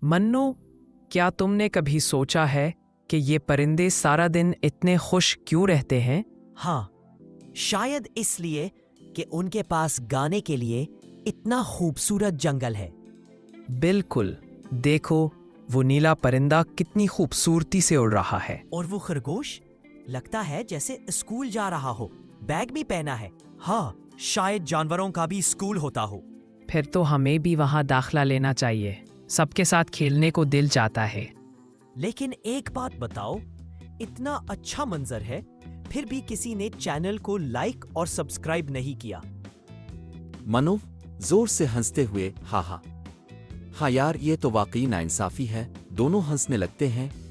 मन्नू, क्या तुमने कभी सोचा है कि ये परिंदे सारा दिन इतने खुश क्यों रहते हैं? हाँ, शायद इसलिए कि उनके पास गाने के लिए इतना खूबसूरत जंगल है। बिल्कुल, देखो वो नीला परिंदा कितनी खूबसूरती से उड़ रहा है। और वो खरगोश लगता है जैसे स्कूल जा रहा हो, बैग भी पहना है। हाँ, शायद जानवरों का भी स्कूल होता हो। फिर तो हमें भी वहाँ दाखला लेना चाहिए। सबके साथ खेलने को दिल चाहता है। लेकिन एक बात बताओ, इतना अच्छा मंजर है, फिर भी किसी ने चैनल को लाइक और सब्सक्राइब नहीं किया। मनु जोर से हंसते हुए हाँ यार, ये तो वाकई नाइंसाफी है। दोनों हंसने लगते हैं